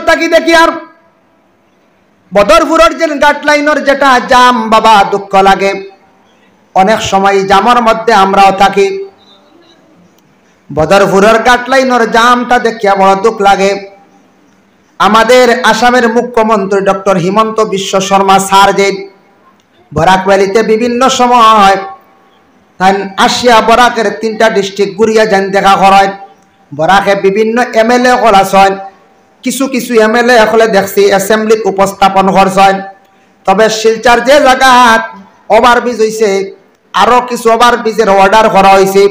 তাকি দেখি আর বদরপুরের যে গাট লাইনের যেটা জাম বাবা দুঃখ লাগে। অনেক সময় জামের মধ্যে আমরাও থাকি। বদরপুরের গাট লাইনের জামটা দেখিয়া বড় দুঃখ লাগে। আমাদের আসামের মুখ্যমন্ত্রী ডক্টর হিমন্ত বিশ্ব শর্মা স্যার যে বরাক ভ্যালিতে বিভিন্ন সময় আসিয়া বরাকের 3টা ডিস্ট্রিক্ট ঘুরিয়া যান দেখা করেন। বরাকে বিভিন্ন এমএলএ হল আছেন, কিছু কিছু এমএলএ হলে দেখছি অ্যাসেম্বলিত উপস্থাপন করছেন। তবে শিলচর যে জায়গাত ওভারব্রিজ হয়েছে, আরো কিছু ওভারব্রিজের অর্ডার করা হয়েছে,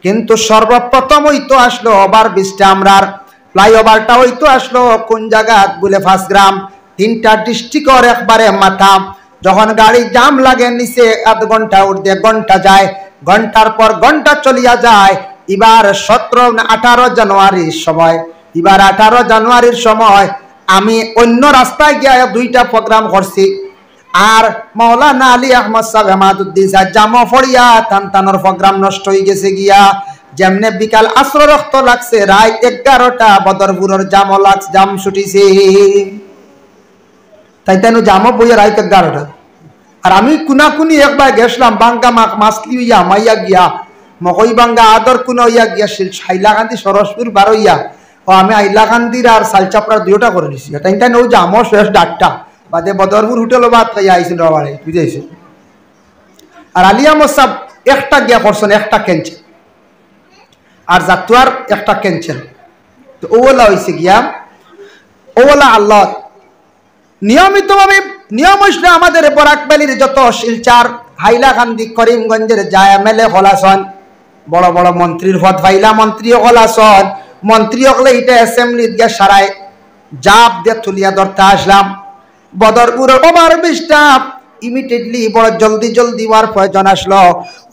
কিন্তু সর্বপ্রথম হইতো আসলো ওভারব্রিজটা আমরার ফ্লাইওভারটা হইতো আসলো কোন জায়গাত বলে 5 গ্রাম। 3টা ডিস্ট্রিক্টর একবারে মাথা। যখন গাড়ি জাম লাগে নিচে আধ ঘন্টা উঠতে ঘন্টা যায়, ঘন্টার পর ঘন্টা চলিয়া যায়। এবার 18 জানুয়ারির সময়, এবার 18 জানুয়ারির সময় আমি অন্য রাস্তায় গিয়া 2টা প্রোগ্রাম করছি। আর মৌলানা আলী আহমদ সাহেব হেমাদুদ্দিন সাহেব জামো ফড়িয়া টানটানোর প্রোগ্রাম নষ্ট হয়ে গেছে গিয়া। যেমনে বিকাল আসর রক্ত লাগছে, রাত 11টা বদরপুরের জাম ছুটিছে। তাই তেন জামো বইয়া রাত 11টা। আর আমি কুনাকুনি একবার গেছিলাম বাঙ্গা মাছলি হইয়া মাইয়া গিয়া মকই বাঙ্গা আদর কুনা হইয়া গিয়া হাইলাকান্দি সরসপুর বার হইয়া। ও আমি হাইলাকান্দির আর সালচাপড়ার 2টা করে নিছি। তাই তাই ও জামো শেষ 8টা বাদে বদরপুর হোটেল বাদ খাইয়া আইছিল রবারে বুঝাইছে। আর আলিয়া মোসাব একটা গিয়া করছেন, একটা ক্যান্সেল, আর জাতুয়ার একটা ক্যান্সেল। তো ওলা হয়েছে গিয়া ওলা আল্লাহ নিয়মিতভাবে নিয়ম হইলে আমাদের বরাক ভ্যালির যত শিলচর হাইলাকান্দি করিমগঞ্জের যা এমএলএ হলাসন, বড় বড় মন্ত্রীর পদ পাইলা মন্ত্রী হলাসন, মন্ত্রী হলে এটা অ্যাসেম্বলিত গিয়া সারায় জাপ দিয়ে তুলিয়া ধরতে আসলাম। বদরপুর ওভারব্রিজটা ইমিডিয়েটলি বড় জলদি জলদি হওয়ার প্রয়োজন আসলো।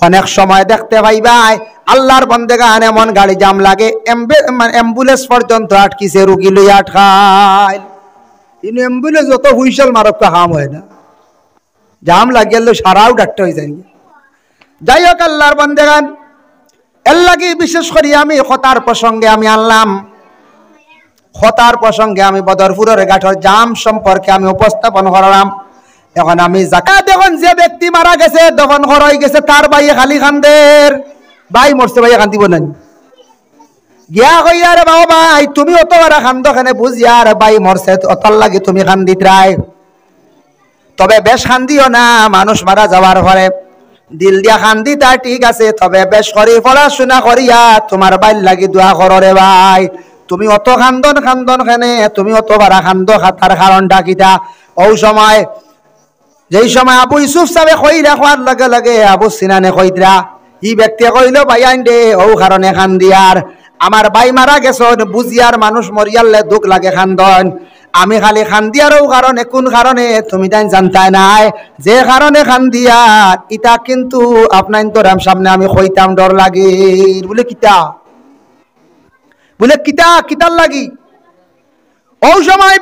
অনেক সময় দেখতে পাইবাই আল্লাহর বন্দেগান এমন গাড়ি জাম লাগে অ্যাম্বুলেন্স পর্যন্ত আটকিছে, রুগী লইয়া আটকায়। কিন্তু অ্যাম্বুলেন্স যত হুইসেল মারক হাম হয় না, জাম লাগিয়ে সারাও ডাক্তার হয়ে যায়। যাই হোক আল্লাহর বন্দেগান এর লাগে বিশেষ করে আমি হতার প্রসঙ্গে আমি আনলাম। হতার প্রসঙ্গে আমি বদরপুরের ঘাটের জাম সম্পর্কে আমি উপস্থাপন করলাম। এখন আমি জাকাত এখন যে ব্যক্তি মারা গেছে দফন করা হয়ে গেছে, তার ভাইয়ে খালি খান্দের ভাই মরছে, ভাইয়া কান্দিব না গিয়া কইয়া রে বাবা ভাই তুমি অত বড় খান্দ খানে বুঝিয়া রে ভাই মরছে অতল লাগে তুমি খান্দিত রায়। তবে বেশ খান্দিও না, মানুষ মারা যাওয়ার পরে দিল দিয়া খান্দি তা ঠিক আছে, তবে বেশ করি পড়াশোনা করিয়া তোমার বাইর লাগি দোয়া করো রে ভাই। তুমি অত খান্দন খান্দন খানে তুমি অত বড় খান্দ খাতার কারণটা কিতা? ওই সময় যেই সময় আবু ইউসুফ সাহেব কইরা খোয়ার লগে লগে আবু সিনানে কইরা ই ব্যক্তি কইল ভাই আইন দে ও কারণে খান্দিয়ার আমার ভাই মারা গেছন বুঝিয়ার মানুষ মরিয়ালে দুঃখ লাগে খান্দন। আমি খালি খান্দিয়ারও কারণে কোন কারণে তুমি তাই জানতাই নাই, যে কারণে খান্দিয়ার ইটা কিন্তু আপনার তোর সামনে আমি কইতাম ডর লাগে বলে কিতা বলে কিতা কিতার লাগি। ওই সময়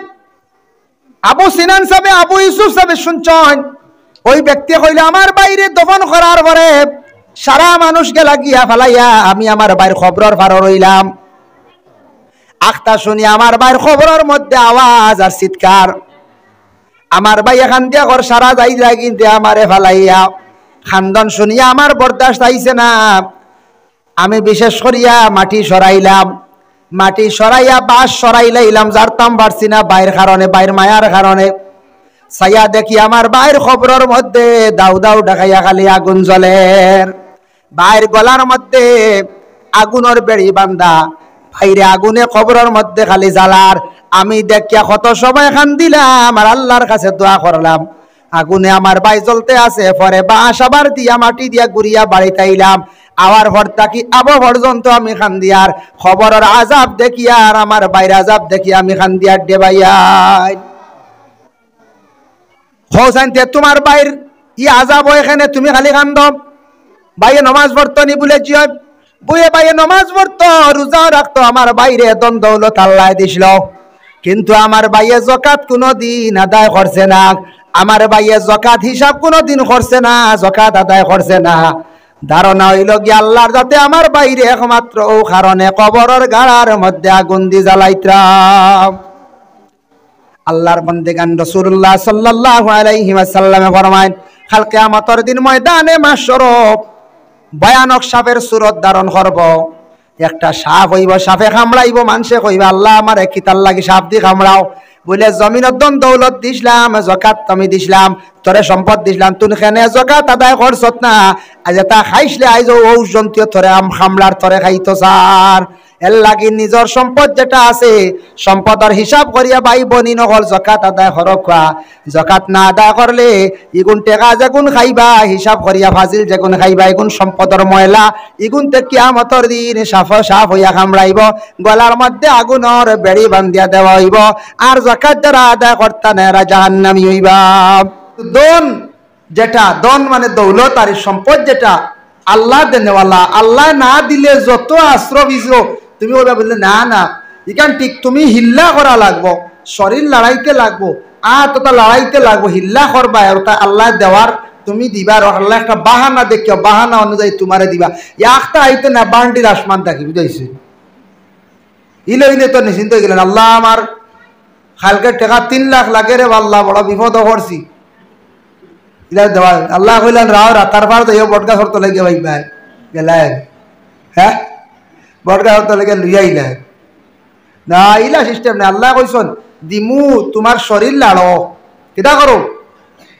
আবু সিনান সাহেব আবু ইউসুফ সাহেব শুনছেন ওই ব্যক্তি কইলে আমার বাইরে দফন করার পরে সারা মানুষকে লাগিয়া ফেলাইয়া আমি আমার বাইর খবরের ফারো রইলাম। আখতা শুনি আমার বাইর খবরের মধ্যে আওয়াজ আর চিৎকার। আমার ভাই এখান দিয়ে ঘর সারা যাই যায় কিন্তু আমারে ফেলাইয়া খান্দন শুনিয়া আমার বরদাস্ত আইছে না। আমি বিশেষ করিয়া মাটি সরাইলাম, মাটি সরাইয়া বাঁশ সরাই লাইলাম, জারতাম পারছি না বাইর কারণে, বাইর মায়ার কারণে। ছাইয়া দেখি আমার বাইর খবরের মধ্যে দাউ দাউ ডাকাইয়া খালি আগুন জ্বলের, বাইর গলার মধ্যে আগুনের বেড়ি বান্ধা, বাইরে আগুনে খবরের মধ্যে খালি জ্বালার। আমি দেখিয়া কত সময় খান দিলাম আর আল্লাহর কাছে দোয়া করলাম। আগুনে আমার বাই জ্বলতে আছে, পরে বাঁশ আবার দিয়া মাটি দিয়া ঘুরিয়া বাড়িতে আইলাম। আবার ভর থাকি আবো পর্যন্ত আমি খান দিয়ার খবরের আজাব দেখিয়া আর আমার বাইর আজাব দেখিয়া আমি খান দিয়ার ডেবাইয়াই হোসাইনতে তোমার বাইর ই আজাব এখানে তুমি খালি কান্দ। বাইয়ে নমাজ পড়তো নি বলে জিয় বইয়ে বাইয়ে নমাজ পড়তো রোজাও রাখতো, আমার বাইরে দন দৌলত আল্লাহ দিছিল, কিন্তু আমার বাইয়ে যাকাত কোনো দিন আদায় করছে না। আমার বাইয়ে যাকাত হিসাব কোনো দিন করছে না, যাকাত আদায় করছে না। ধারণা হইল গিয়ে আল্লাহর যাতে আমার বাইরে একমাত্র ও কারণে কবরের গাড়ার মধ্যে আগুন দি জ্বালাইতাম। আল্লাহর বান্দেগান রাসূলুল্লাহ সাল্লাল্লাহু আলাইহি ওয়াসাল্লামে ফরমায় কাল কিয়ামতের দিন ময়দানে মাহশর ভয়ানক সাপের সুরত ধারণ করব। একটা সাপ হইব, সাপে কামড়াইব, মানুষে কইবে আল্লাহ আমার কিতার লাগি সাপ দি কামড়াও। বলে জমিনত দন দৌলত দিছিলাম, যাকাত আমি দিছিলাম, তোরে সম্পদ দিছিলাম, তুই কেনে যাকাত আদায় করছত না? আজ তা খাইছলে আইজ ও জন্তুয় তোরে আম খামলার তোরে খাইতো সার। এর লাগি নিজের সম্পদ যেটা আছে সম্পদের হিসাব করিয়া ভাই বনি নকল যাকাত আদায় করবা। যাকাত না আদায় করলে ইগুন টেকা যেগুন খাইবা হিসাব করিয়া ফাজিল যেগুন খাইবা এগুন সম্পদের ময়লা ইগুন তে কিয়ামতের দিন সাফ হইয়া কামড়াইব, গলার মধ্যে আগুনের বেড়ি বান্ধিয়া দেওয়া হইব। আর যাকাত যারা আদায় করতা না এরা জাহান্নামী হইবা। দন যেটা, দন মানে দৌলত আর সম্পদ যেটা আল্লাহ দেনেওয়ালা, আল্লাহ না দিলে যত আশ্রয় বিজো তুমি ওরা বললে না না ইখান ঠিক তুমি হিল্লা করা লাগবো, শরীর লড়াইতে লাগবো, তোটা লড়াইতে লাগবো, হিল্লা করবা আর ওটা আল্লাহ দেওয়ার তুমি দিবা। আর আল্লাহ একটা বাহানা দেখিও, বাহানা অনুযায়ী তোমারে দিবা। একটা আইতে না বান্ডির আসমান থাকি বুঝাইছি ইলে ইলে তো নিশ্চিন্ত হয়ে গেলেন আল্লাহ আমার খালকে টাকা 3 লাখ লাগে রে আল্লাহ বড় বিপদ করছি ইলা দেওয়া। আল্লাহ কইলেন রাও রাতার পার তো বটকা শর্ত লেগে ভাই ভাই গেলেন, হ্যাঁ বটকা শর্ত লেগে লুইয়াইলেন না, ইলা সিস্টেম না। আল্লাহ কইসন দিমু তোমার শরীর লাড়ো, কিতা করো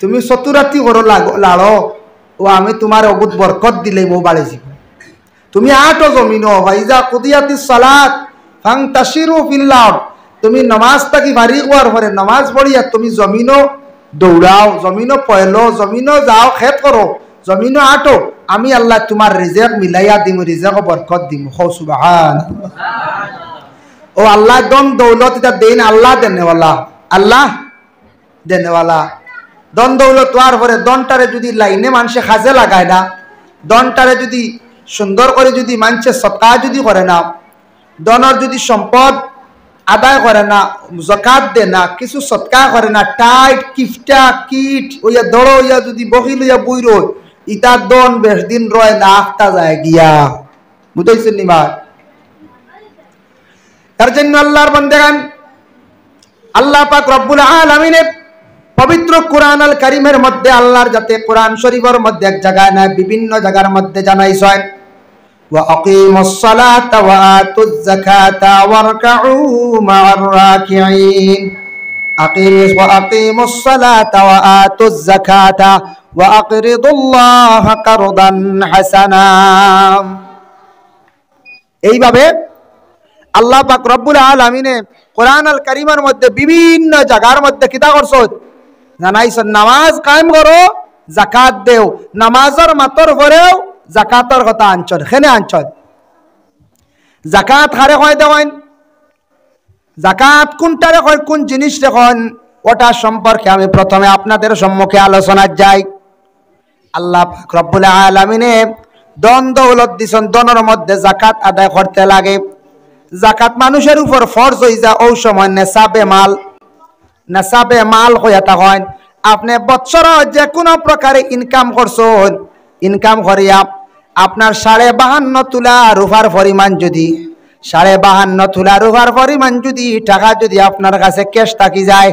তুমি চতুরাতি করো লাড়ো, ও আমি তোমার অগুত বরকত দিলে বউ বাড়েছি। তুমি আটো জমিন ভাইজা কুদিয়াতি সালাত ফাংতাশিরু ফিল আরদ, তুমি নামাজ তাকি ভারী হওয়ার পরে নামাজ পড়িয়া তুমি জমিনও দৌড়াও, জমিনও পয়লো, জমিনও যাও, খেত করো, জমিনও আটো, আমি আল্লাহ তোমার রিজেক মিলাইয়া দিমু, রিজেক বরকত দিমু। সুবহানাল্লাহ। ও আল্লাহ দন দৌলত এটা দেন আল্লাহ দেনেওয়ালা, আল্লাহ দেনেওয়ালা। দন দৌলত হওয়ার পরে দনটারে যদি লাইনে মানুষে কাজে লাগায় না, দনটারে যদি সুন্দর করে যদি মানুষে সৎকা যদি করে না, দনের যদি সম্পদ আদায় করে না, যাকাত দে না, কিছু সৎকা করে না, টাইট কিফটা কিট ওইয়া দড় হইয়া যদি বহি লইয়া বই রই ইতার দন বেশ দিন রয় না, আখতা যায় গিয়া। বুঝাইছেন নিমা? তার জন্য আল্লাহর বান্দাগান আল্লাহ পাক রব্বুল আলামিন পবিত্র কুরআন আল কারীমের মধ্যে আল্লাহর যাতে কুরআন শরীফের মধ্যে এক জায়গায় না বিভিন্ন জায়গার মধ্যে জানাইছেন ওয়া আকিমুস সালাতা ওয়া আতুজ যাকাতা ওয়ারকাউ মা'আর রাকিঈন। আকিমুস সালাতা ওয়া আতুজ যাকাতা ওয়া আকরিদুল্লাহা কারদান হাসানা। এইভাবে আল্লাহ পাক রব্বুল আলামিন কুরআন আল কারীমের মধ্যে বিভিন্ন জায়গার মধ্যে কিতা করছেন জানাইছেন নামাজ কায়েম করো, যাকাত দেও, নামাজের মাতর পরেও যাকাতের কথা আনছেন। এখানে আনছেন যাকাত হারে হয় দেওয়ান, যাকাত কোনটারে হয়, কোন জিনিস দেখুন ওটা সম্পর্কে আমি প্রথমে আপনাদের সম্মুখে আলোচনা যাই। আল্লাহ পাক রব্বুল আলামিন দন দৌলত দিছেন, দনের মধ্যে যাকাত আদায় করতে লাগে। যাকাত মানুষের উপর ফরজ হয়ে যায় ওই সময় নেশাবে মাল, নেশাবে মাল হইয়া তখন আপনি বৎসর যে কোনো প্রকারে ইনকাম করছেন, ইনকাম করিয়া আপনার 52.5 তোলা রূপার পরিমাণ যদি 52.5 তোলা রূপার পরিমাণ যদি টাকা যদি আপনার কাছে ক্যাশ থাকি যায়,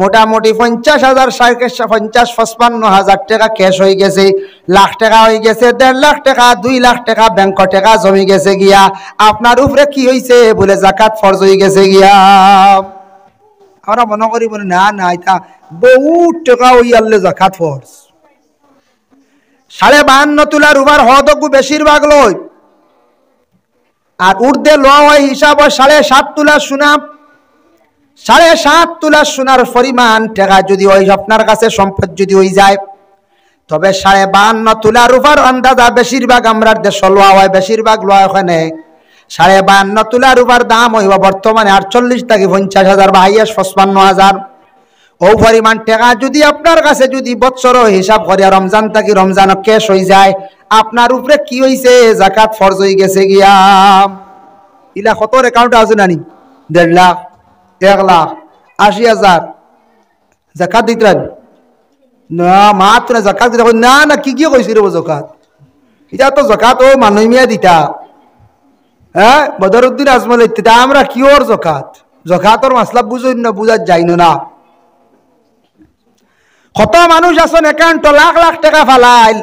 মোটামুটি 50,000 50-55,000 টাকা ক্যাশ হয়ে গেছে, লাখ টাকা হয়ে গেছে, 1.5 লাখ টাকা 2 লাখ টাকা ব্যাংক টাকা জমি গেছে গিয়া, আপনার উপরে কি হয়েছে বলে যাকাত ফরজ হয়ে গেছে গিয়া। আমরা মনে করি বলে না না এটা বহুত টাকা ওই আল্লে যাকাত ফরজ। 52.5 তোলা রূপার হদকু বেশিরভাগ লয়, আর উর্দে ল হয় হিসাব 7.5 তোলা সোনা, 7.5 তোলা সোনার পরিমাণ টাকা যদি ওই আপনার কাছে সম্পদ যদি হয়ে যায়, তবে 52.5 তোলা রূপার আন্দাজা বেশিরভাগ আমরা দেশ লওয়া হয়, বেশিরভাগ লওয়া ওখানে 52.5 তোলা রূপার দাম হইব বর্তমানে 48 থেকে 50,000 বা হাইয়েস্ট 55,000। ও পরিমাণ টাকা যদি আপনার কাছে যদি বৎসর হিসাব করিয়া রমজান থেকে রমজান ক্যাশ হয়ে যায়, আপনার উপরে কি হয়েছে যাকাত ফরজ হয়ে গেছে গিয়া। ইলা কত অ্যাকাউন্ট আছে নানি 1.5 লাখ 1,80,000 যাকাত দিতেন না, মাত্র যাকাত দিতে না না কি কি কইছি রে যাকাত, এটা তো যাকাত ও মানুষ মিয়া দিতা, হ্যাঁ বদরুদ্দিন আজমল ইত্যাদি আমরা কি ওর যাকাত, যাকাতর মাসলা বুঝই না, বুঝা যাইনো না। কত মানুষ আছেন একাউন্ট লাখ লাখ টাকা ফালাইল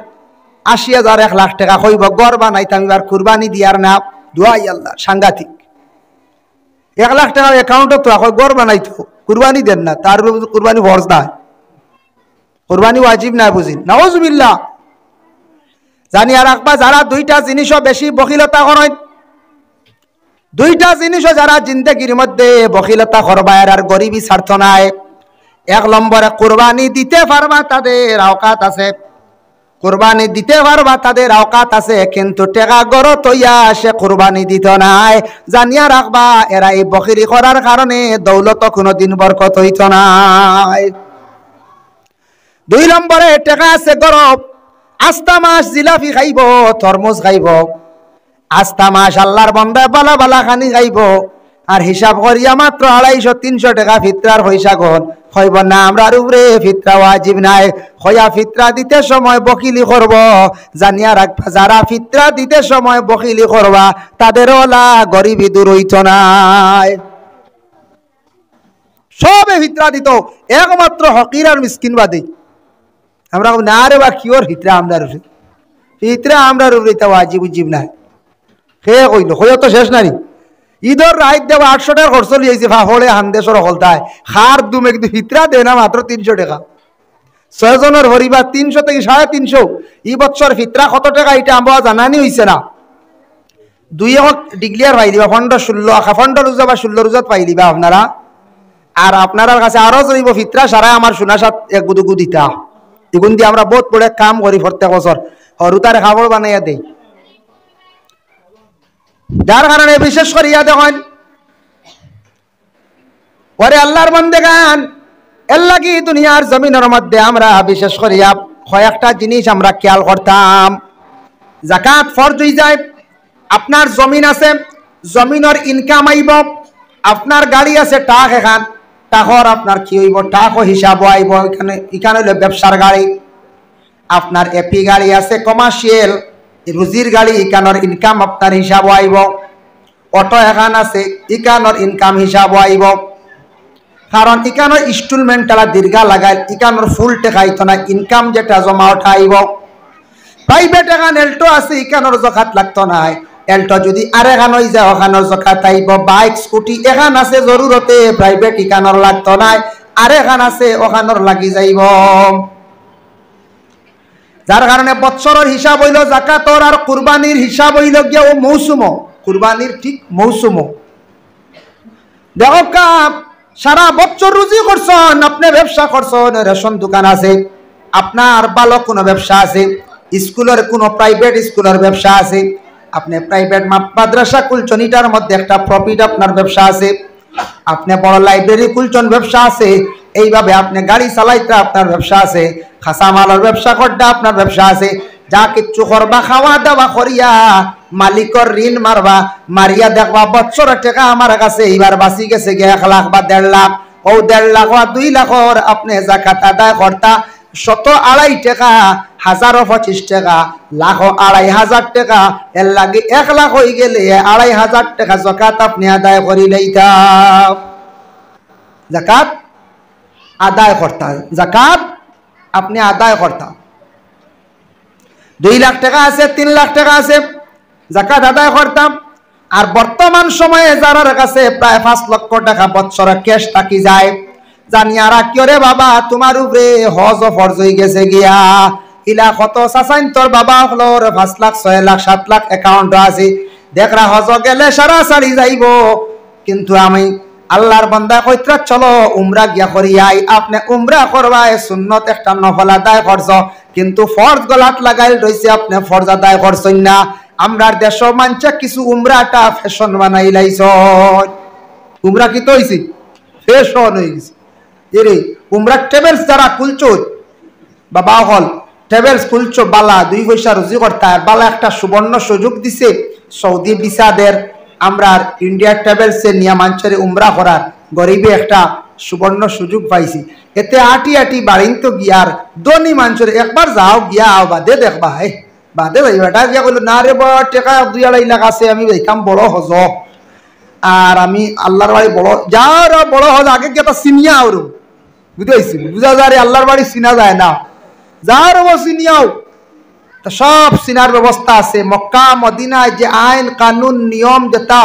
৮০,০০০ ১,০০,০০০ টাকা কইব গড় বানাইতাম এবার কুরবানি দিয়ার না দোয়াই আল্লাহ সাংঘাতিক ১,০০,০০০ টাকা অ্যাকাউন্টে তো এখন গড় বানাইতো কুরবানি দেন না তার কুরবানি ফরজ না কুরবানি ওয়াজিব না বুঝিন নাউজুবিল্লাহ জানি আর রাখবা যারা দুইটা জিনিসও বেশি বখিলতা করেন দুইটা জিনিসও যারা জিন্দগির মধ্যে বখিলতা করবা আর গরিবী স্বার্থ নাই ১ নম্বরে কুরবানি দিতে পারবা তাদের আওকাত আছে কুরবানি দিতে পারবা তাদের আওকাত আছে কিন্তু টাকা গড় তৈয়া সে কুরবানি দিত নাই জানিয়া রাখবা এরা এই বখিরি করার কারণে দৌলত কোনোদিন বরকত হইত নাই ২ নম্বরে টাকা আছে গরব আস্তা মাস জিলাপি খাইব তরমুজ খাইব আস্তা মাস আল্লাহর বান্দা বালা বালা খানি খাইব আর হিসাব করিয়া মাত্র ২৫০-৩০০ টাকা ফিতরার পয়সা গন হইব না আমরার উপরে ফিতরা ওয়াজিব নাই হইয়া ফিতরা দিতে সময় বকিলি করব জানিয়া রাখবা যারা ফিতরা দিতে সময় বকিলি করবা তাদের ওলা গরিবি দূর হইত নাই সবে ফিতরা দিত একমাত্র হকির আর মিসকিন বাদে আমরা না রে বা কিওর ফিতরা আমরার উপরে ফিতরা আমরার উপরে তা ওয়াজিব উজিব নাই কে কইল হইয়া তো শেষ নাই ঈদর রাইত দেওয়া ৮০০ টাকা খরচ লিয়েছে ফাফড়ে হান্দেশর হলতায় খার দুমে কিন্তু ফিতরা দেয় না মাত্র ৩০০ টাকা ৬ জনের পরিবার ৩০০ থেকে ৩৫০ এই বছর ফিতরা কত টাকা এটা আমরা জানানি হয়েছে না ২ ডিক্লিয়ার পাই দিবা ফন্ড ১৬ ফন্ড রোজা বা ১৬ রোজাত পাই দিবা আপনারা আর আপনার কাছে আরো জড়িব ফিতরা সারা আমার সোনাসাত এক গুদুগু দিতা এগুন দিয়ে আমরা বহুত বড় কাম করি প্রত্যেক বছর হরুতারে খাবার বানাইয়া দেই যার কারণে বিশেষ করিয়া দেখেন ওরে আল্লাহর বান্দেগান এর লাগি দুনিয়ার জমিনের মধ্যে আমরা বিশেষ করিয়া কয়েকটা জিনিস আমরা খেয়াল করতাম যাকাত ফরজ হয়ে যায় আপনার জমিন আছে জমিনের ইনকাম আইব আপনার গাড়ি আছে টাক এখান টাকর আপনার কি হইব টাকও হিসাব আইব এখানে হইল ব্যবসার গাড়ি আপনার এপি গাড়ি আছে কমার্শিয়াল রুজির গাড়ি ইকানোর ইনকাম আপনার হিসাব আইব অটো এখান আছে ইকানোর ইনকাম হিসাব আইব কারণ ইকানোর ইনস্টলমেন্ট তারা দীর্ঘা লাগাই ইকানোর ফুল টেকাইত না ইনকাম যেটা জমা ওঠা আইব প্রাইভেট এখান এল্টো আছে ইকানোর জখাত লাগতো না এল্টো যদি আর এখান হয়ে যায় ওখানোর জখাত আইব বাইক স্কুটি এখান আছে জরুরতে প্রাইভেট ইকানোর লাগতো না আর এখান আছে ওখানোর লাগি যাইব যার কারণে বৎসরের হিসাব হইল যাকাতর আর কুরবানির হিসাব হইল গিয়া ও মৌসুম কুরবানির ঠিক মৌসুম দেখো কাপ সারা বছর রুজি করছেন আপনি ব্যবসা করছেন রেশন দোকান আছে আপনার ভালো কোনো ব্যবসা আছে স্কুলের কোনো প্রাইভেট স্কুলের ব্যবসা আছে আপনি প্রাইভেট মাদ্রাসা খুলছেন এটার মধ্যে একটা প্রফিট আপনার ব্যবসা আছে আপনি বড় লাইব্রেরি খুলছেন ব্যবসা আছে এইভাবে আপনি গাড়ি চালাইতে আপনার ব্যবসা আছে খাসা মালের ব্যবসা করতে আপনার ব্যবসা আছে যা কিচ্ছু করবা খাওয়া দাওয়া করিয়া মালিকর ঋণ মারবা মারিয়া দেখবা বছরের টাকা আমার কাছে এইবার বাঁচি গেছে গিয়ে ১ লাখ বা ১.৫ লাখ ও ১.৫ লাখ বা ২ লাখর আপনি যাকাত আদায় করতা ১০০ টাকা ১,০২৫ টাকা লাখ ২,৫০০ টাকা এর লাগে ১ লাখ হয়ে গেলে ২,৫০০ টাকা যাকাত আপনি আদায় করি লইতাম যাকাত আদায় করতা যাকাত আপনি আদায় করতাম ২ লাখ টাকা আছে ৩ লাখ টাকা আছে যাকাত আদায় করতাম আর বর্তমান সময়ে যারা কাছে প্রায় ৫ লক্ষ টাকা বছরে ক্যাশ থাকি যায় জানিয়ারা কিয় রে বাবা তোমার উপরে হজ ফরজ হয়ে গেছে গিয়া ইলা কত চাচাইন তোর বাবা হলোর ৫ লাখ ৬ লাখ ৭ লাখ অ্যাকাউন্ট আছে দেখরা হজ গেলে সারা সারি যাইব কিন্তু আমি আল্লাহর বান্দা কইত্রা চলো উমরা গিয়া করিয়াই আপনি উমরা করবাই সুন্নত একটা নফল আদায় করছ কিন্তু ফরজ গলাত লাগাইল রইছে আপনি ফরজ আদায় করছেন না আমরার দেশ মানছে কিছু উমরাটা ফ্যাশন বানাই লাইছ উমরা কি তো হইছে ফ্যাশন হয়ে গেছে এরে উমরা ট্রাভেলস যারা খুলছো বাবা হল ট্রাভেলস খুলছো বালা 2 পয়সা রুজি করতে আর বালা একটা সুবর্ণ সুযোগ দিছে সৌদি ভিসাদের আমরা ইন্ডিয়া ট্রাভেলসে নিয়ামাঞ্চলে উমরা করার গরিবে একটা সুবর্ণ সুযোগ পাইছি এতে আটি আটি বাড়িন তো গিয়ার দনি মাঞ্চলে একবার যাও গিয়া আও বাদে দেখবা বাদে যাইবাটা গিয়া কইল না রে বা টাকা 2-2.5 লাখ আছে আমি যাইতাম বড় হজ আর আমি আল্লাহর বাড়ি বড় যার বড় হজ আগে গিয়া সিনিয়া আরো বুঝাইছি বুঝা যায় আল্লাহর বাড়ি চিনা যায় না যার চিনিয়াও তা সব চিনার ব্যবস্থা আছে মক্কা মদিনায় যে আইন কানুন নিয়ম যেটা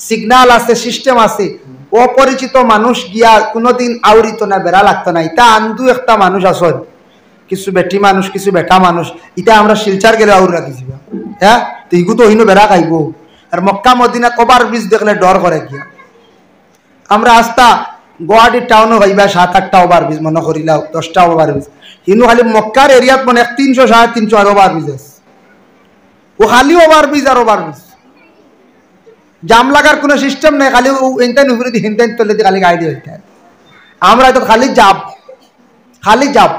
সিগনাল আছে সিস্টেম আছে অপরিচিত মানুষ গিয়া কোনোদিন আউরিত না বেড়া লাগতো না এটা আন্দু একটা মানুষ আসল কিছু বেটি মানুষ কিছু বেটা মানুষ এটা আমরা শিলচার গেলে আউর রাখিছি হ্যাঁ তো ইগু তো হইনো বেড়া খাইব আর মক্কা মদিনা কবার বীজ দেখলে ডর করে গিয়া আমরা আস্তা গুয়াহাটি টাউনও ভাইবা 7-8টা ওভার ব্রিজ মনে করিলাও 10টা ওভার ব্রিজ কিন্তু খালি মক্কার এরিয়াত মনে 300-350 আর ওভার ব্রিজ আছে ও খালি ওভার ব্রিজ আর ওভার ব্রিজ জাম লাগার কোনো সিস্টেম নাই খালি এনতেন উপরে দিয়ে হেনতেন তলে দিয়ে খালি গাড়ি হইতে আমরা তো খালি যাব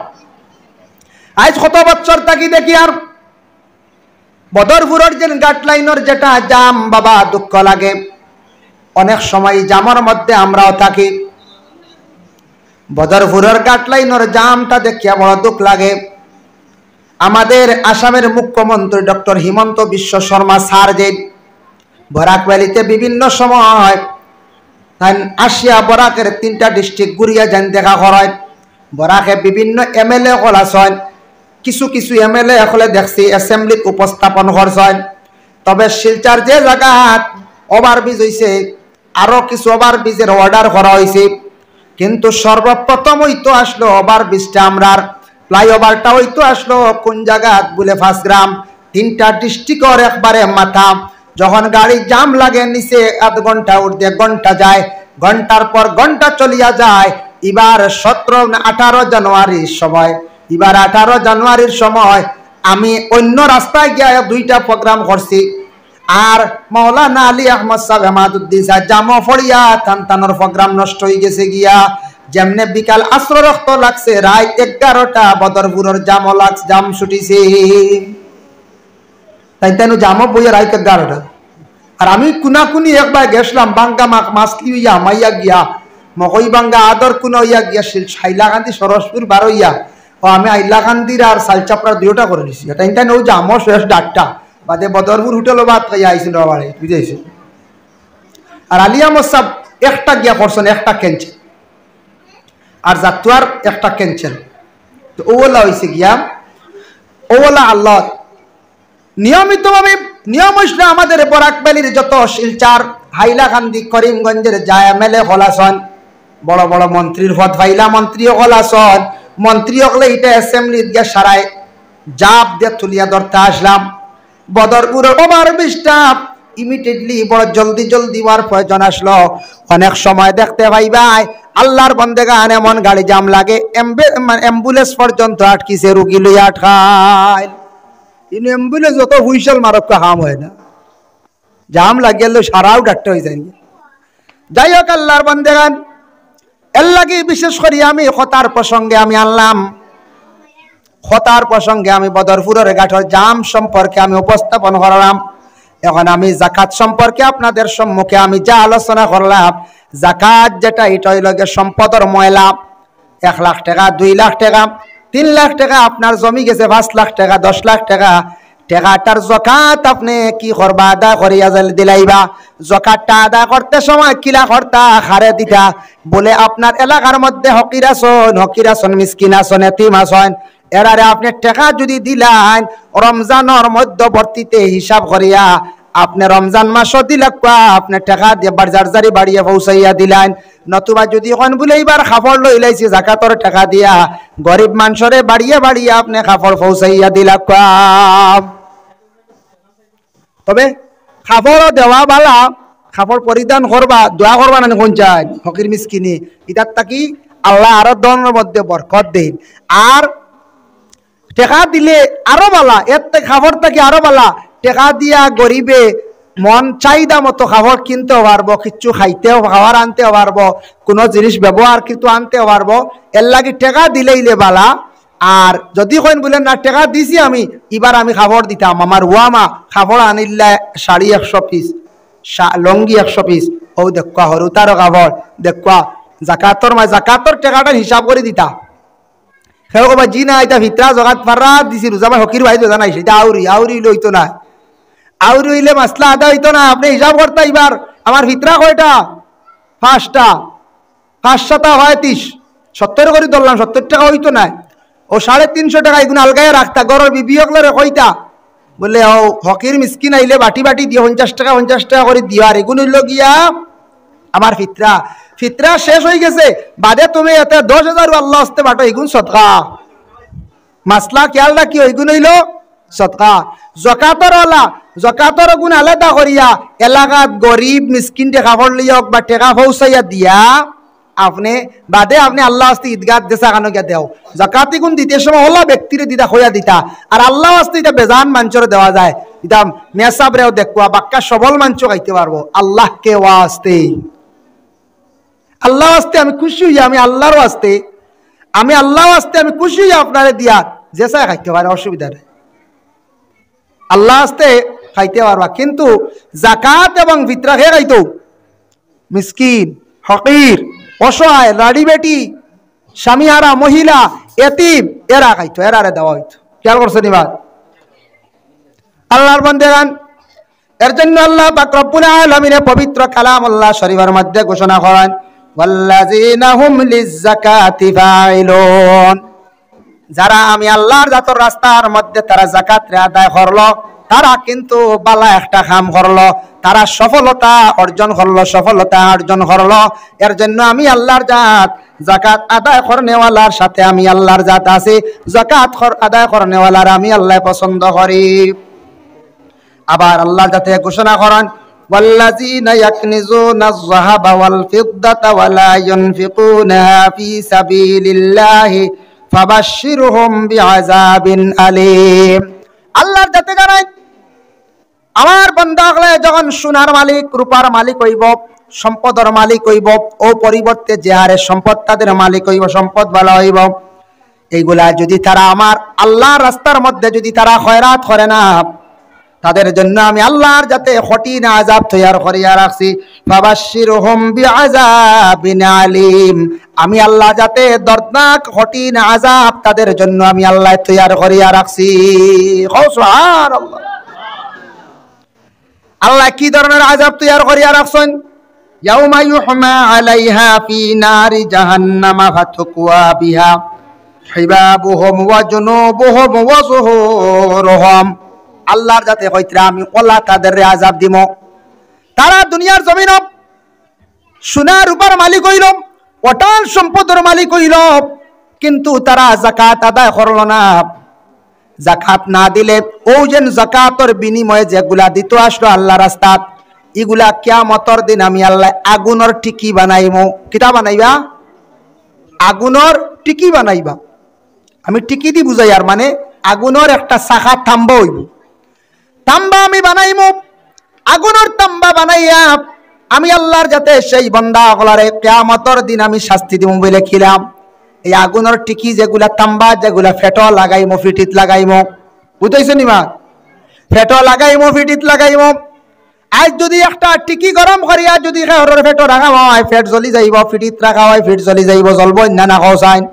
আজ কত বছর থাকি দেখি আর বদরপুরের যে গাট লাইনের যেটা জাম বাবা দুঃখ লাগে অনেক সময় জামের মধ্যে আমরাও থাকি বদরপুরের গাট লাইনের জামটা দেখিয়া বড় দুঃখ লাগে আমাদের আসামের মুখ্যমন্ত্রী ডক্টর হিমন্ত বিশ্ব শর্মা স্যার যে বরাক ভ্যালিতে বিভিন্ন সময় আসিয়া বরাকের 3টা ডিস্ট্রিক্ট ঘুরিয়া যান দেখা করায় বরাকে বিভিন্ন এমএলএ হল আসেন কিছু কিছু এমএলএ হলে দেখছি অ্যাসেম্বলিত উপস্থাপন করছেন তবে শিলচার যে জায়গাত ওভারব্রিজ হয়েছে আরো কিছু ওভারব্রিজের অর্ডার করা হয়েছে কিন্তু সর্বপ্রথম হইতো আসলো ওভারব্রিজটা আমরার ফ্লাইওভারটা হইতো আসলো কোন জায়গাত বলে 5 গ্রাম 3টা ডিস্ট্রিক্টর একবারে মাথা যখন গাড়ি জাম লাগে নিচে আধ ঘন্টা উঠতে ঘন্টা যায় ঘন্টার পর ঘন্টা চলিয়া যায় এবার 17-18 জানুয়ারির সময় এবার 18 জানুয়ারির সময় আমি অন্য রাস্তায় গিয়া 2টা প্রোগ্রাম করছি আর মাওলানা আলী আহমদ সাহেব হেমাদুদ্দিন সাহেব জামো ফড়িয়া তানতানোর প্রোগ্রাম নষ্ট হয়ে গেছে গিয়া যেমনে বিকাল আসর রক্ত লাগছে রাত 11টা বদরপুরের জাম ছুটিছে তাই তেন জামো বইয়া রাত 11টা আর আমি কুনাকুনি একবার গেছিলাম বাঙ্গা মাছ লিয়া মাইয়া গিয়া মকই বাঙ্গা আদর কুনা হইয়া গিয়া হাইলাকান্দি সরসপুর বার হইয়া ও আমি হাইলাকান্দির আর সালচাপড়া 2টা করে নিছি এটা ইন্টার ও জামো শেষ 8টা বাদে বদরপুর হোটেলও বাদ খাইয়া আইছিল বাড়ি বুঝাইছে আর আলিয়া মোসাব একটা গিয়া করছেন একটা ক্যান্সেল আর জাতুয়ার একটা ক্যান্সেল তো ওলা হয়েছে গিয়া ওলা আল্লাহ নিয়মিতভাবে নিয়ম হইছিল আমাদের বরাক ভ্যালির যত শিলচার হাইলাকান্দি করিমগঞ্জের যায় এমএলএ হলাসন বড় বড় মন্ত্রীর পদ পাইলা মন্ত্রীও হলাসন মন্ত্রী হলে এটা অ্যাসেম্বলিত গিয়া সারায় জাপ দিয়ে তুলিয়া ধরতে আসলাম বদরপুরের ওভারব্রিজটা ইমিডিয়েটলি বড় জলদি হওয়ার প্রয়োজন আসলো অনেক সময় দেখতে পাইবাই আল্লাহর বন্দেগান এমন গাড়ি জাম লাগে অ্যাম্বুলেন্স পর্যন্ত আটকিছে রুগী লইয়া আটকায় কিন্তু অ্যাম্বুলেন্স যত হুইসেল মারক্কা হাম হয় না জাম লাগিয়ে সারাও ডাক্তার হয়ে যায় যাই হোক আল্লাহর বন্দেগান এর লাগে বিশেষ করে আমি হতার প্রসঙ্গে আমি আনলাম হতার প্রসঙ্গে আমি বদরপুরের ঘাটের জাম সম্পর্কে আমি উপস্থাপন করলাম এখন আমি জাকাত সম্পর্কে আপনাদের সম্মুখে আমি যা আলোচনা করলাম জাকাত যেটা এটা হইল সম্পদের ময়লা 1 লাখ টাকা 2 লাখ টাকা 3 লাখ টাকা আপনার জমি গেছে 5 লাখ টাকা 10 লাখ টাকা টাকাটার জাকাত আপনি কি করবা আদা করিয়া দিলাইবা জাকাতটা আদা করতে সময় কিলা করতা হারে দিতা বলে আপনার এলাকার মধ্যে হকিরাসন মিসকিন আছেন এতিম আছেন এরারে আপনি টাকা যদি দিলেন রমজানের মধ্যবর্তীতে হিসাব করিয়া আপনি রমজান মাসও দিলাক আপনি টাকা দিয়ে বাজারজারি বাড়িয়ে পৌঁছাইয়া দিলেন নতুবা যদি এখন বলে এইবার খাফড় লইলাইছি জাকাতর টাকা দিয়া গরিব মানুষরে বাড়িয়ে আপনি খাফড় পৌঁছাইয়া দিলাক তবে খাফড়ও দেওয়া বালা খাফড় পরিধান করবা দোয়া করবা না কোন চাই ফকির মিসকিনি ইতার তাকি আল্লাহ আরো দনের মধ্যে বরকত দেন আর টাকা দিলে আরো বালা এর থেকে খাবার থেকে আরো বালা টাকা দিয়া গরিবে মন চাহিদা মতো খাবার কিনতেও পারবো কিছু খাইতেও খাবার আনতেও পারবো কোনো জিনিস ব্যবহার কিন্তু আনতেও পারবো এর লাগে টাকা দিলেইলে বালা আর যদি কইন বলেন না টাকা দিছি আমি এবার আমি খাবার দিতাম আমার ওয়ামা খাবার আনিল্লা শাড়ি 100 পিস লঙ্গি 100 পিস ও দেখা হরু তারও খাবার দেখা জাকাতর টাকাটা হিসাব করে দিতা সেও কবা জি না এটা ভিতরা জগাত পারা দিছি রোজা হকির ভাই জানাই সেটা আউরি লইতো না আউরি হইলে মাসলা আদা হইতো না আপনি হিসাব করতে এবার আমার ভিতরা কয়টা 5টা 5 7 হয় 30 70 করে ধরলাম, 70 টাকা হইতো না, ও 350 টাকা এগুলো আলগায় রাখতা, গরর বিবিয়কলে কইতা বলে ও হকির মিসকিন আইলে বাটি বাটি দিও 50 টাকা 50 টাকা করে দিও, আর এগুলো হইল গিয়া আমার ফিতরা। ফিতরা শেষ হয়ে গেছে বাদে তুমি এতে 10,000 আল্লাহ আসতে বাটো, এগুন সদকা। মাসলা খেয়াল রাখি, এগুন হইল সদকা। জকাতর ওলা, জকাতর গুণ আলাদা করিয়া এলাকাত গরিব মিসকিন টেকা পড়লিয়ক বা টেকা পৌঁছাইয়া দিয়া আপনি বাদে আপনি আল্লাহ আস্তে ঈদগাহ দেশা কানো গিয়া দেও। জাকাতি গুণ দিতে সময় হলা ব্যক্তিরে দিতা হইয়া দিতা, আর আল্লাহ আস্তে এটা বেজান মাঞ্চরে দেওয়া যায়। এটা মেসাবরেও দেখবা বাক্কা সবল মাঞ্চ খাইতে পারবো আল্লাহকে ওয়াস্তে। আল্লাহ আস্তে আমি খুশি হইয়া, আমি আল্লাহর আস্তে, আমি আল্লাহ আস্তে আমি খুশি হইয়া আপনারে দিয়া যেসা খাইতে পারে, অসুবিধা নেই, আল্লাহ আস্তে খাইতে পারবা। কিন্তু জাকাত এবং ফিতরা খেয়ে খাইতো মিসকিন, ফকির, অসহায়, লাড়ি বেটি, স্বামীহারা মহিলা, এতিম, এরা খাইতো, এরারে দেওয়া হইতো। খেয়াল করছে নিবাদ আল্লাহর বান্দাগণ। এর জন্য আল্লাহ পাক রব্বুল আলামিন পবিত্র কালামুল্লাহ শরীফের মধ্যে ঘোষণা করেন, ওয়াল্লাযীনা হুম লিয-যাকাতি ফাইলুন, যারা আমি আল্লাহর জাতর রাস্তার মধ্যে তারা যাকাত আদায় করলো, তারা কিন্তু বালা একটা কাম করলো, তারা সফলতা অর্জন করলো, সফলতা অর্জন করলো। এর জন্য আমি আল্লাহর জাত যাকাত আদায় করনেওয়ালার সাথে আমি আল্লাহর জাত আছে, যাকাত আদায় করনেওয়ালার আমি আল্লাহ পছন্দ করি। আবার আল্লাহ যাতে ঘোষণা করেন, ওয়াল্লাযীনা ইয়াকনিজুনা আয-যাহাবা ওয়াল ফিদ্দাতা ওয়া লা ইউনফিকুনাহা ফী সাবিলিল্লাহি ফাবাশশিরহুম বিআযাবিন আলীম। আল্লাহর যাতে জানাই আমার বান্দাগলে যখন সোনার মালিক, রূপার মালিক হইব, সম্পদের মালিক হইব, ও পরিবর্তে যে হারে সম্পদ তাদের মালিক হইব, সম্পদ ভালো হইব, এইগুলা যদি তারা আমার আল্লাহর রাস্তার মধ্যে যদি তারা খয়রাত করে না, তাদের জন্য আমি আল্লাহর যাতে কঠিন আযাব তৈয়ার করিয়া রাখছি। ফাবাশশিরহুম বিআযাবিন আলীম, আমি আল্লাহ যাতে দর্দনাক কঠিন আযাব তাদের জন্য আমি আল্লাহ তৈয়ার করিয়া রাখছি। সুবহানাল্লাহ। আল্লাহ কি ধরনের আযাব তৈয়ার করিয়া রাখছেন? ইয়াউমা ইউহমা আলাইহা ফি নারি জাহান্নামা ফাতুকওয়া বিহা হিবাবুহুম ওয়া জুনুবুহুম ওয়া যুহুরুহুম। আল্লাহর যাতে কইতরা আমি ওলা তাদের আযাব দিব, তারা দুনিয়ার জমিন সোনার রূপার মালিক হইল, অটল সম্পদের মালিক হইল, কিন্তু তারা যাকাত আদায় করল না। যাকাত না দিলে ও যেন যাকাতের বিনিময়ে যেগুলা দিত আসলো আল্লাহ রাস্তাত, এগুলা কিয়ামতের দিন আমি আল্লাহ আগুনের টিকি বানাইমু। কিতা বানাইবা? আগুনের টিকি বানাইবা। আমি টিকি দি বুঝাই, আর মানে আগুনের একটা শাখা থাম্বা হইব, তাম্বা আমি বানাইমু। আগুনের তাম্বা বানাইয়া আমি আল্লাহর যাতে সেই বান্দা হলারে কিয়ামতের দিন আমি শাস্তি দিব বলে খিলাম। এই আগুনের টিকি যেগুলা তাম্বা, যেগুলা ফেটো লাগাইমো, ফিটিত লাগাইমো, বুঝাইছো নিমা? ফেটো লাগাইমো, ফিটিত লাগাইমো। আজ যদি একটা টিকি গরম করিয়া যদি ফেটো রাখা হয়, ফেট জ্বলি যাইব, ফিটিত রাখা হয়, ফিট জ্বলি যাইব, জ্বলব না না খাওয়াইন।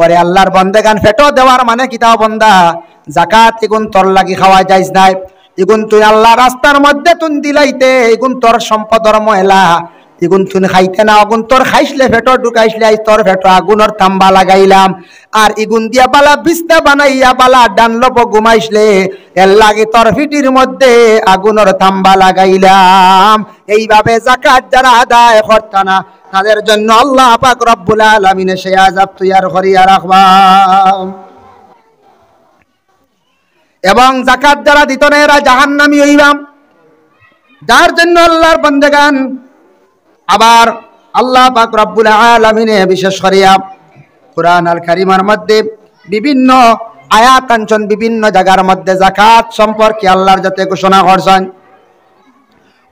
ওরে আল্লাহর বন্দেগান, ফেটো দেওয়ার মানে কিতাব বন্দা যাকাত এগুন তোর লাগি খাওয়া যাইজ নাই, এগুন তুই আল্লাহ রাস্তার মধ্যে তুন দিলাইতে, এগুন তোর সম্পদর ময়লা, এগুন তুই খাইতে না, আগুন তোর খাইসলে ফেটো ঢুকাইসলে তোর ফেটো আগুনের তাম্বা লাগাইলাম, আর এগুন দিয়া বালা বিছনা বানাইয়া বালা ডানলপ ঘুমাইসলে এর লাগে তোর ফিটির মধ্যে আগুনের তাম্বা লাগাইলাম। এইভাবে যাকাত যারা আদায় করতা না, তাদের জন্য আল্লাহ পাক রব্বুল আলামিন সেই আযাব তৈয়ার করিয়া রাখবা। এবং যাকাত যারা দিত না এরা জাহান্নামী হইবা, যার জন্য আল্লাহর বান্দাগান আবার আল্লাহ পাক রব্বুল আলামিন বিশেষ করিয়া কুরআন আল কারীমের মধ্যে বিভিন্ন আয়াত আনছেন, বিভিন্ন জায়গার মধ্যে যাকাত সম্পর্কে আল্লাহর যাতে ঘোষণা করছেন।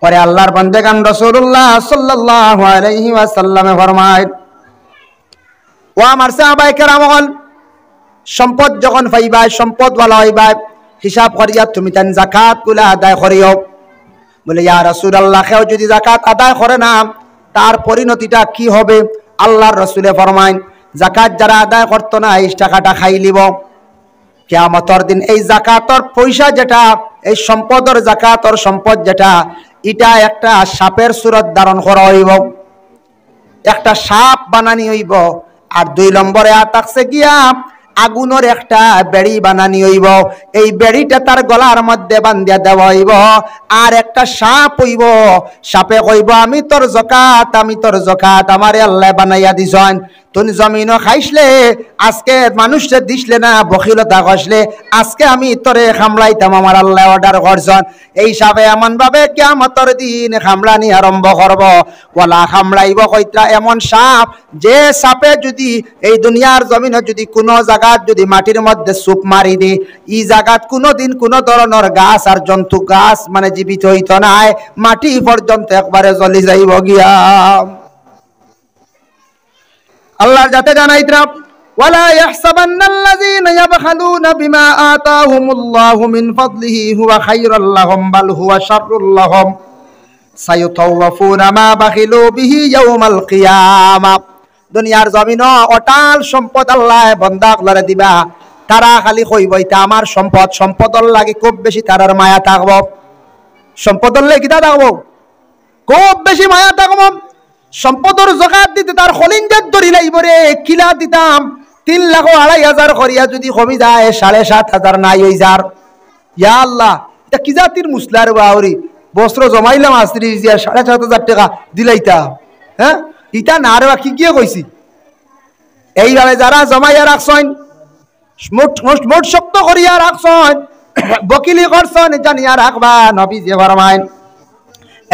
পরে আল্লাহর বান্দাগান রাসূলুল্লাহ সাল্লাল্লাহু আলাইহি ওয়াসাল্লামে ফরমায়, ও আমার সাহাবায়ে কেরাম, সম্পদ যখন পাইবা, সম্পদ ওয়ালা হইবা, হিসাব করিয়া তুমি তান যাকাত গুলা আদায় করিও। বলে ইয়া রাসূলুল্লাহ, কেউ যদি যাকাত আদায় করে না তার পরিণতিটা কি হবে? আল্লাহর রাসূলে ফরমায়, যাকাত যারা আদায় করতো না এই টাকাটা খাই লিব। কিয়ামতের দিন এই যাকাতর পয়সা যেটা, এই সম্পদের যাকাতর সম্পদ যেটা, এটা একটা সাপের সুরত ধারণ করা হইব, একটা সাপ বানানি হইব, আর 2 নম্বরে থাকছে গিয়া আগুনের একটা বেড়ি বানানি হইব, এই বেড়িটা তার গলার মধ্যে বান্ধিয়া দেওয়া হইব। আর একটা সাপ হইব, সাপে কইব আমি তোর যাকাত, আমি তোর যাকাত আমারে আল্লাহ বানাইয়া দিছেন, তুমি জমিনও খাইছলে আজকে মানুষে দিছলে না, বখিলতা কইছলে আজকে আমি তোরে খামলাইতাম, আমার আল্লাহ অর্ডার করছেন। এই সাপে এমন ভাবে কিয়ামতের দিন খামলানি আরম্ভ করব। ওয়ালা খামলাইব কইত্রা এমন সাপ, যে সাপে যদি এই দুনিয়ার জমিনে যদি কোনো জায়গাত যদি মাটির মধ্যে সুপ মারি দি, এই জায়গাত কোনোদিন কোনো ধরনের গাছ আর জন্তু গাছ মানে জীবিত হইতো নাই, মাটি পর্যন্ত একবারে জ্বলি যাইব গিয়া। আল্লাহর যাতে জানাইতরা ওয়ালা ইয়াহসাবান্নাল্লাযীনা ইয়াবখালুনা বিমা আতাহুমুল্লাহু মিন ফাদলিহি হুয়া খায়রুল লাহুম বাল হুয়া শাররুল লাহুম সায়ুতাওয়াফুনা মা বাখিলু বিহি ইয়াউমাল কিয়ামাহ। দুনিয়ার জমিন অটাল সম্পদ আল্লাহ বান্দাগুলারে দিবা, তারা খালি কইব এটা আমার সম্পদ, সম্পদর লাগি খুব বেশি তারার মায়া থাকব, সম্পদর লাগি কিটা থাকব খুব বেশি মায়া থাকব। সম্পদর যাকাত দিতে তার খলিঞ্জাত ধরি লাইব রে, কিলা দিতাম 3 লাখ 2,500 করিয়া যদি কমি যায় 7,500 নাই হই যার। ইয়া আল্লাহ, এটা কি জাতির মুসলার বাউরি, বস্ত্র জমাইলাম আস্ত্রি 7,500 টাকা দিলাইতা, হ্যাঁ ইটা না রে কি গিয়ে কইছি। এইভাবে যারা জমাইয়া রাখছেন, মোট শক্ত করিয়া রাখছেন, বকিলি করছেন, জানিয়া রাখবা নবী যে ফরমায়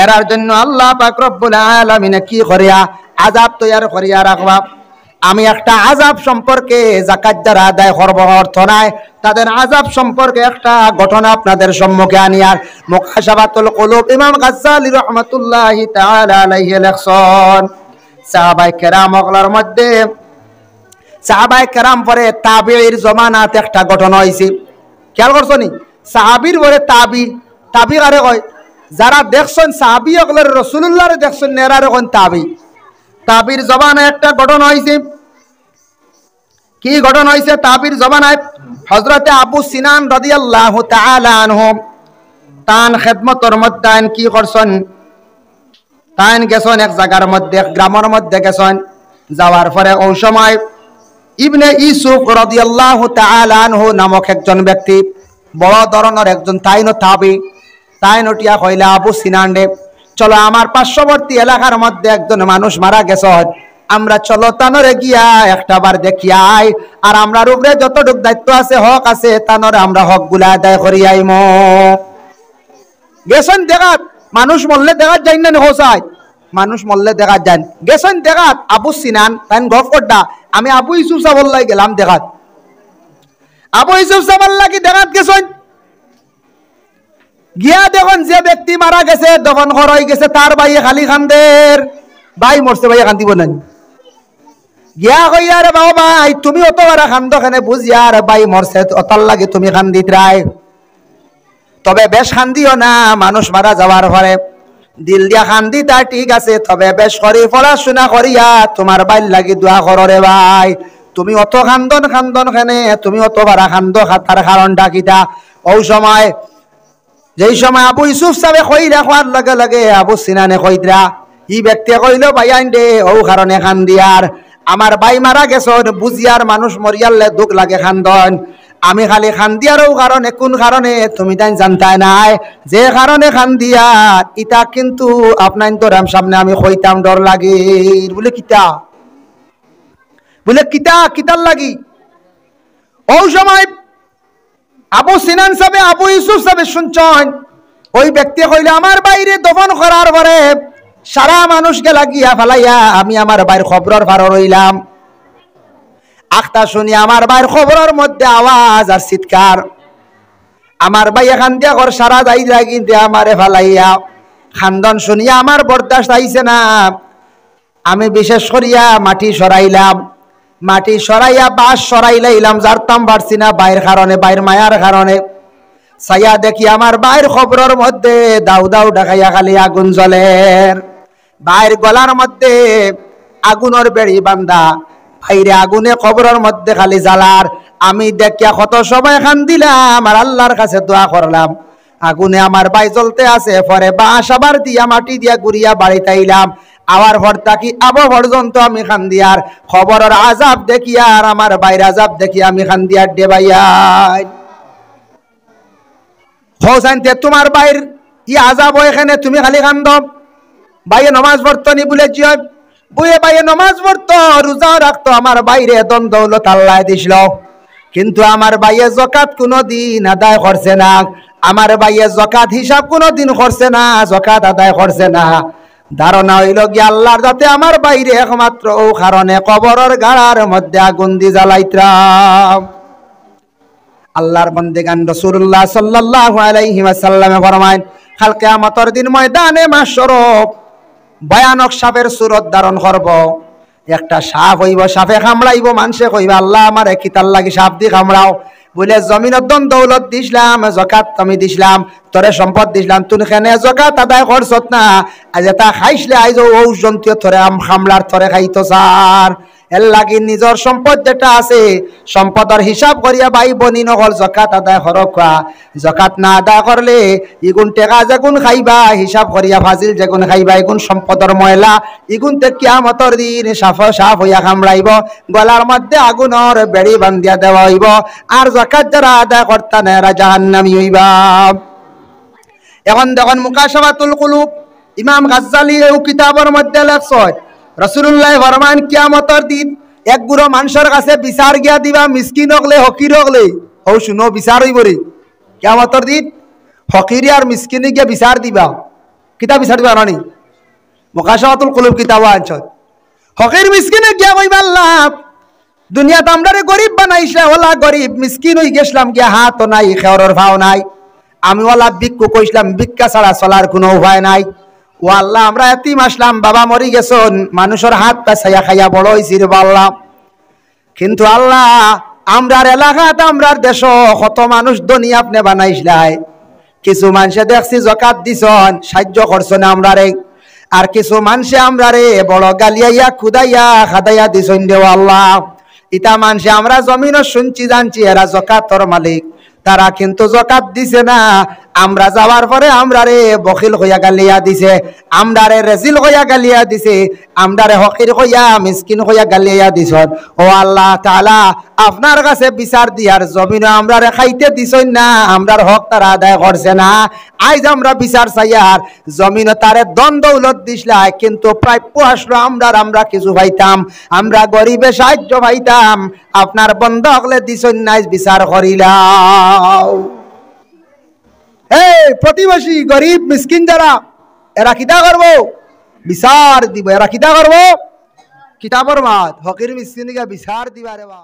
এরার জন্য আল্লাহ পাক রব্বুল আলামিন কি করিয়া আযাব তৈয়ার করিয়া রাখবা। আমি একটা আযাব সম্পর্কে যাকাত যারা আদায় করব অর্থ নাই, তাদের আযাব সম্পর্কে একটা ঘটনা আপনাদের সম্মুখে আনিয়ার মুকাশাফাতুল কুলুব ইমাম গাজ্জালী রাহমাতুল্লাহি তাআলা আলাইহি লেখছেন। সাহাবায়ে কেরামগুলোর মধ্যে সাহাবায়ে কেরাম পরে তাবিঈর জমানাতে একটা ঘটনা হইছে, খেয়াল করছনি? সাহাবীর পরে তাবি আরে কয়, যারা দেখছেন সাহাবী ওগুলোর রাসূলুল্লাহরে দেখছেন নেরারে কোন তাবির জমানায় একটা ঘটনা হইছে। কি ঘটনা হইছে? তাবির জমানায় হযরতে আবু সিনান রাদিয়াল্লাহু তাআলা আনহু তান খেদমতর মধ্যে কি করছেন, তান গেছেন এক জায়গার মধ্যে, গ্রামের মধ্যে গেছেন। যাওয়ার পরে ওই সময় ইবনে ইউসুফ রাদিয়াল্লাহু তাআলা আনহু নামক একজন ব্যক্তি, বড় ধরনের একজন তাবি, তাই নটিয়া কইলা আবু সিনান রে, চলো আমার পার্শ্ববর্তী এলাকার মধ্যে একজন মানুষ মারা গেছে, আমরা চলো তানরে গিয়া একটা বার দেখিয়াই, আর আমরার উপরে যতটুক দায়িত্ব আছে হক আছে তানরে আমরা হক গুলা আদায় করি আইম। গেছেন দেখাত, মানুষ মরলে দেখাত যাই না হোসাই, মানুষ মরলে দেখাত যান। গেছেন দেখাত আবু সিনান তাই গফ করডা, আমি আবু ইউসুফ সাবল্লাই গেলাম দেখাত। আবু ইউসুফ সাবল্লাকি দেখাত গেছেন, গিয়া দেখুন যে ব্যক্তি মারা গেছে দফন করা গেছে, তার ভাইয়ে খালি খান্দের, ভাই মরছে ভাইয়া কান্দিব না। গিয়া কইয়া রে বাবা ভাই তুমি অত বারা খান্দ খানে বুঝিয়া রে ভাই মরছে অতার লাগে তুমি খান্দিত রায়, তবে বেশ খান্দিও না, মানুষ মারা যাওয়ার পরে দিল দিয়া খান্দি তা ঠিক আছে, তবে বেশ করি পড়াশোনা করিয়া তোমার বাইর লাগি দোয়া করো রে ভাই। তুমি অত খান্দন খানে, তুমি অত বারা খান্দ তার কারণটা কিটা? ওই সময় যেই সময় আবু ইউসুফ সাহেব কইরা খোয়ার লগে লগে আবু সিনানে কইরা ই ব্যক্তি কইল ভাই আইন দে ও কারণে খান দিয়ার, আমার ভাই মারা গেছন বুঝিয়ার মানুষ মরিয়ালে দুঃখ লাগে খান্দন, আমি খালি খান দিয়ারও কারণে কোন কারণে তুমি তাই জানতাই নাই, যে কারণে খান দিয়ার ইটা কিন্তু আপনার তোরাম সামনে আমি কইতাম ডর লাগে। বলে কিতা? বলে কিতার লাগি? ওই সময় আবু সিনান সাহেব আবু ইউসুফ সাহেব শুনছেন, ওই ব্যক্তি কইলে আমার বাইরে দফন করার পরে সারা মানুষকে লাগিয়া ফেলাইয়া আমি আমার বাইর খবরের ভাড়া রইলাম। আখতা শুনি আমার বাইর খবরের মধ্যে আওয়াজ আর চিৎকার, আমার ভাই এখান দিয়া ঘর সারা যাই লাগি দিয়ে আমারে ফেলাইয়া খান্দন শুনিয়া আমার বরদাস্ত আইছে না, আমি বিশেষ করিয়া মাটি সরাইলাম, মাটি সরাইয়া বাস সরাইলাইলাম, জারতাম পারছি না বাইর কারণে, বাইর মায়ার কারণে। ছায়া দেখি আমার বাইর খবরের মধ্যে দাউ দাউ ডাকাইয়া খালি আগুন জ্বলের, বাইর গলার মধ্যে আগুনের বেড়ি বান্ধা, বাইরে আগুনে খবরের মধ্যে খালি জ্বালার। আমি দেখিয়া কত সময় খান দিলাম আর আল্লাহর কাছে দোয়া করলাম, আগুনে আমার বাই জ্বলতে আছে, পরে বাঁশ আবার দিয়া মাটি দিয়া ঘুরিয়া বাড়িতে আইলাম, আবার পর থাকি আবো পর্যন্ত আমি খান্দিয়ার খবরের আজাব দেখিয়া আর আমার বাইর আজাব দেখিয়া আমি খান্দিয়ার ডেবাইয়াই হোসাইনতে তোমার বাইর ই আজাব এখানে তুমি খালি কান্দ বাইয়ে নমাজ পড়তো নি বলে জিও বুয়ে বাইয়ে নমাজ পড়তো রোজাও রাখতো আমার বাইরে দন দৌলত আল্লাহ দিছিল কিন্তু আমার বাইয়ে যাকাত কোনো দিন আদায় করছে না আমার বাইয়ে যাকাত হিসাব কোনো দিন করছে না যাকাত আদায় করছে না ধারণা হইল গিয়ে আল্লাহর যাতে আমার বাইরে একমাত্র ও কারণে কবরের গাড়ার মধ্যে আগুন দি জ্বালাইতাম আল্লাহর বান্দেগান রাসূলুল্লাহ সাল্লাল্লাহু আলাইহি ওয়াসাল্লামে ফরমায় কাল কিয়ামতের দিন ময়দানে মাশরব ভয়ানক সাপের সুরত ধারণ করব একটা সাপ হইব সাপে কামড়াইব মানুষে কইবা আল্লাহ আমার কিতার লাগি সাপ দি কামড়াও বলে জমিনত দন দৌলত দিছিলাম যাকাত আমি দিছিলাম তোরে সম্পদ দিছিলাম তুই কেনে যাকাত আদায় করছত না আজ তা খাইছলে আইজ ও জন্তীয় তোরে কামলার তোরে খাইতো স্যার এর লাগি নিজের সম্পদ যেটা আছে সম্পদের হিসাব করিয়া ভাই বনি নকল যাকাত আদায় করকা যাকাত না আদায় করলে ইগুন টাকা যেগুন খাইবা হিসাব করিয়া ফাজিল যেগুন খাইবা ইগুন সম্পদের ময়লা ইগুন তে কিয়ামতের দিন সাফ হইয়া কামড়াইব গলার মধ্যে আগুনের বেড়ি বান্ধিয়া দেওয়া হইব আর যাকাত যারা আদায় করতা না এরা জাহান্নামী হইবা এখন দেখুন মুকাশাফাতুল কুলুব ইমাম গাজ্জালী এই কিতাবের মধ্যে লেখছেন রাসূলুল্লাহ ফরমান কিয়ামতের দিন এক গুরো মানুষের কাছে বিচার গিয়া দিবা মিসকিন হকলে ফকির হকলে ও শুনো বিচার হইব রে কিয়ামতের দিন ফকির আর মিসকিনে গিয়া বিচার দিবা কিতা বিচার দিবা রানি মুকাশাফাতুল কুলুব কিতাব আনছত ফকির মিসকিনে গিয়া কইবা আল্লাহ দুনিয়াতে আমরারে গরিব বানাইছে ওলা গরিব মিসকিন হই গেছলাম গিয়া হাত নাই খেওরের ভাও নাই আমি ওলা ভিক্ষু কইছিলাম ভিক্ষা ছাড়া চলার কোনো উপায় নাই ও আল্লাহ আমরা এতিম আসলাম বাবা মরি গেছন মানুষের হাত পেছাইয়া খাইয়া বড় হইছি রে আল্লাহ কিন্তু আল্লাহ আমরার এলাকাত আমরার দেশ কত মানুষ ধনী আপনি বানাইছিলাই কিছু মানুষে দেখছি যাকাত দিছন সাহায্য করছেন আমরারে আর কিছু মানুষে আমরারে বড় গালিয়াইয়া খুদাইয়া খাদাইয়া দিছন দেও আল্লাহ ইতা মানুষে আমরা জমিনও শুনছি জানছি এরা যাকাতর মালিক তারা কিন্তু যাকাত দিছে না আমরা যাওয়ার পরে আমরারে বখিল হইয়া গালিয়া দিছে আমরারে রেজিল হইয়া গালিয়া দিছে আমরারে হকির হইয়া মিসকিন হইয়া গালিয়া দিছন ও আল্লাহ তাআলা আপনার কাছে বিচার দিয়ার জমিনে আমরারে খাইতে দিছই না আমরার হক তারা আদায় করছে না আজ আমরা বিচার চাইয়ার জমিনে তারে দন দৌলত দিছলাই কিন্তু প্রাপ্য আসলো আমরা কিছু পাইতাম আমরা গরিবে সাহায্য পাইতাম আপনার বন্ধ হলে দিছই না বিচার করিলাও এই প্রতিবেশী গরিব মিসকিন যারা এরা কিতা করবো বিচার দিব এরা কিতা করবো কিতাবর মাত হকির মিসকিনকে বিচার দিবা রে বা